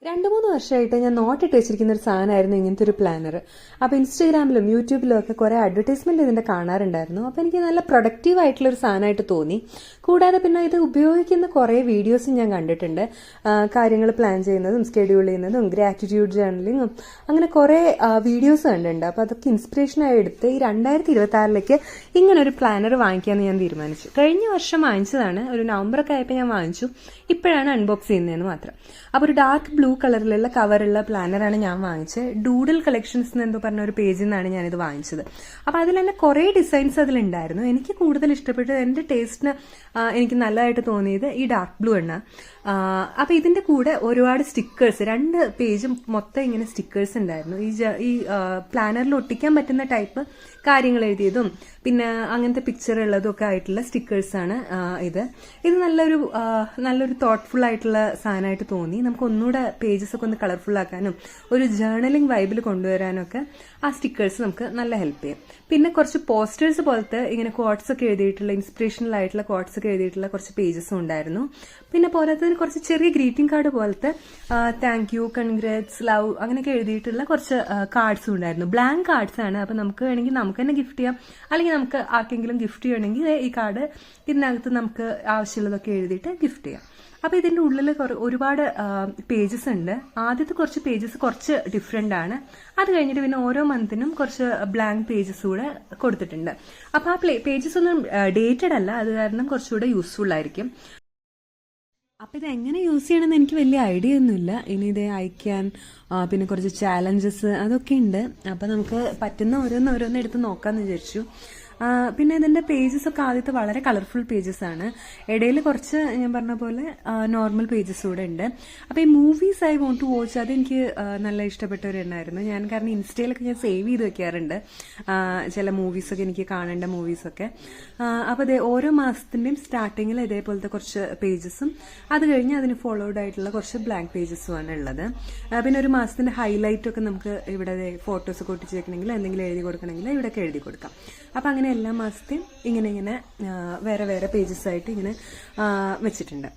2-3 വർഷമായിട്ട് ഞാൻ നോട്ടിട്ട് വെച്ചിരിക്കുന്ന ഒരു സാധനമായിരുന്നു ഇങ്ങനത്തെ ഒരു പ്ലാനർ. അപ്പോൾ ഇൻസ്റ്റഗ്രാമിലും യൂട്യൂബിലും ഒക്കെ കുറേ അഡ്വർടൈസ്മെന്റ് ഇതിന്റെ കാണാറുണ്ടായിരുന്നു. അപ്പോൾ എനിക്ക് നല്ല പ്രൊഡക്റ്റീവ് ആയിട്ടുള്ള ഒരു സാധനമായിട്ട് തോന്നി. കൂടാതെ പിന്നെ ഇത് ഉപയോഗിക്കുന്ന കുറേ വീഡിയോസും ഞാൻ കണ്ടിട്ടുണ്ട്. കാര്യങ്ങൾ പ്ലാൻ ചെയ്യുന്നതും സ്കെഡ്യൂൾ ചെയ്യുന്നതും ഗ്രാറ്റിറ്റ്യൂഡ് ജേർണലിങ്ങും അങ്ങനെ കുറേ വീഡിയോസ് കണ്ടിട്ടുണ്ട്. അപ്പോൾ അതൊക്കെ ഇൻസ്പിറേഷനായി എടുത്ത് ഈ 2026 ഇങ്ങനെ ഒരു പ്ലാനർ വാങ്ങിക്കാമെന്ന് ഞാൻ തീരുമാനിച്ചു. കഴിഞ്ഞ വർഷം വാങ്ങിച്ചതാണ്, ഒരു നവംബറൊക്കെ ആയപ്പോൾ ഞാൻ വാങ്ങിച്ചു. ഇപ്പോഴാണ് അൺബോക്സ് ചെയ്യുന്നതെന്ന് മാത്രം. അപ്പോൾ ഒരു ഡാർക്ക് ബ്ലൂ കളറിലുള്ള കവറുള്ള പ്ലാനറാണ് ഞാൻ വാങ്ങിച്ചത്. ഡൂഡിൽ കളക്ഷൻസ് എന്നെന്തോ പറഞ്ഞ ഒരു പേജിൽ നിന്നാണ് ഞാനിത് വാങ്ങിച്ചത്. അപ്പോൾ അതിൽ തന്നെ കുറേ ഡിസൈൻസ് അതിലുണ്ടായിരുന്നു. എനിക്ക് കൂടുതൽ ഇഷ്ടപ്പെട്ടത്, എൻ്റെ ടേസ്റ്റിന് എനിക്ക് നല്ലതായിട്ട് തോന്നിയത് ഈ ഡാർക്ക് ബ്ലൂ ആണ്. അപ്പോൾ ഇതിന്റെ കൂടെ ഒരുപാട് സ്റ്റിക്കേഴ്സ്, 2 പേജും മൊത്തം ഇങ്ങനെ സ്റ്റിക്കേഴ്സ് ഉണ്ടായിരുന്നു. ഈ പ്ലാനറിൽ ഒട്ടിക്കാൻ പറ്റുന്ന ടൈപ്പ് കാര്യങ്ങൾ എഴുതിയതും പിന്നെ അങ്ങനത്തെ പിക്ചർ ഉള്ളതും ഒക്കെ ആയിട്ടുള്ള സ്റ്റിക്കേഴ്സാണ് ഇത് നല്ലൊരു തോട്ട്ഫുൾ ആയിട്ടുള്ള സാധനമായിട്ട് തോന്നി. നമുക്ക് ഒന്നുകൂടെ പേജസ് ഒക്കെ ഒന്ന് കളർഫുൾ ആക്കാനും ഒരു ജേർണലിംഗ് വൈബിൽ കൊണ്ടുവരാനും ഒക്കെ ആ സ്റ്റിക്കേഴ്സ് നമുക്ക് നല്ല ഹെൽപ്പ് ചെയ്യും. പിന്നെ കുറച്ച് പോസ്റ്റേഴ്സ് പോലത്തെ ഇങ്ങനെ കോട്ട്സ് ഒക്കെ എഴുതിയിട്ടുള്ള, ഇൻസ്പിറേഷണൽ ആയിട്ടുള്ള കോട്ട്സ് ഒക്കെ എഴുതിയിട്ടുള്ള കുറച്ച് പേജസും ഉണ്ടായിരുന്നു. പിന്നെ പോരാത്തതിന് കുറച്ച് ചെറിയ ഗ്രീറ്റിംഗ് കാർഡ് പോലത്തെ താങ്ക് യു, കൺഗ്രാറ്റ്സ്, ലവ് അങ്ങനെയൊക്കെ എഴുതിയിട്ടുള്ള കുറച്ച് കാർഡ്സും ഉണ്ടായിരുന്നു. ബ്ലാങ്ക് കാർഡ്സ് ആണ്. അപ്പം നമുക്ക് വേണമെങ്കിൽ നമുക്ക് തന്നെ ഗിഫ്റ്റ് ചെയ്യാം, അല്ലെങ്കിൽ നമുക്ക് ആർക്കെങ്കിലും ഗിഫ്റ്റ് ചെയ്യണമെങ്കിൽ ഈ കാർഡ് ഇതിനകത്ത് നമുക്ക് ആവശ്യമുള്ളതൊക്കെ എഴുതിയിട്ട് ഗിഫ്റ്റ് ചെയ്യാം. അപ്പോൾ ഇതിൻ്റെ ഉള്ളിൽ ഒരുപാട് പേജസ് ഉണ്ട്. ആദ്യത്തെ കുറച്ച് പേജസ് കുറച്ച് ഡിഫറെൻ്റ് ആണ്. അത് കഴിഞ്ഞിട്ട് പിന്നെ ഓരോ മന്തിനും കുറച്ച് ബ്ലാങ്ക് പേജസ് കൂടെ കൊടുത്തിട്ടുണ്ട്. അപ്പോൾ ആ പേജസ് ഒന്നും ഡേറ്റഡ് അല്ല, അത് കാരണം കുറച്ചുകൂടെ യൂസ്ഫുൾ ആയിരിക്കും. അപ്പം ഇത് എങ്ങനെ യൂസ് ചെയ്യണമെന്ന് എനിക്ക് വലിയ ഐഡിയ ഒന്നുമില്ല. ഇനി ഇത് അയക്കാൻ പിന്നെ കുറച്ച് ചാലഞ്ചസ് അതൊക്കെ ഉണ്ട്. അപ്പം നമുക്ക് പറ്റുന്ന ഓരോന്ന് എടുത്ത് നോക്കാമെന്ന് വിചാരിച്ചു. പിന്നെ ഇതിൻ്റെ പേജസ് ഒക്കെ ആദ്യത്തെ വളരെ കളർഫുൾ പേജസ് ആണ്. ഇടയിൽ കുറച്ച് ഞാൻ പറഞ്ഞ പോലെ നോർമൽ പേജസ് കൂടെ ഉണ്ട്. അപ്പോൾ ഈ movies I want to watch അതെനിക്ക് നല്ല ഇഷ്ടപ്പെട്ട ഒരു എണ്ണമായിരുന്നു. കാരണം ഇൻസ്റ്റയിലൊക്കെ ഞാൻ സേവ് ചെയ്ത് വെക്കാറുണ്ട് ചില മൂവീസൊക്കെ, എനിക്ക് കാണേണ്ട മൂവീസൊക്കെ. അപ്പോൾ അതേ ഓരോ മാസത്തിൻ്റെയും സ്റ്റാർട്ടിങ്ങിൽ ഇതേപോലത്തെ കുറച്ച് പേജസും അത് കഴിഞ്ഞ് അതിന് ഫോളോഡ് ആയിട്ടുള്ള കുറച്ച് ബ്ലാങ്ക് പേജസും ആണ് ഉള്ളത്. പിന്നെ ഒരു മാസത്തിൻ്റെ ഹൈലൈറ്റ് ഒക്കെ നമുക്ക് ഇവിടെ ഫോട്ടോസൊക്കെ ഒട്ടിച്ച് വെക്കണമെങ്കിൽ എന്തെങ്കിലും എഴുതി കൊടുക്കണമെങ്കിൽ ഇവിടെയൊക്കെ എഴുതി കൊടുക്കാം. അപ്പം അങ്ങനെ എല്ലാ മാസത്തെയും ഇങ്ങനെ വേറെ പേജസ് ആയിട്ട് ഇങ്ങനെ വെച്ചിട്ടുണ്ട്.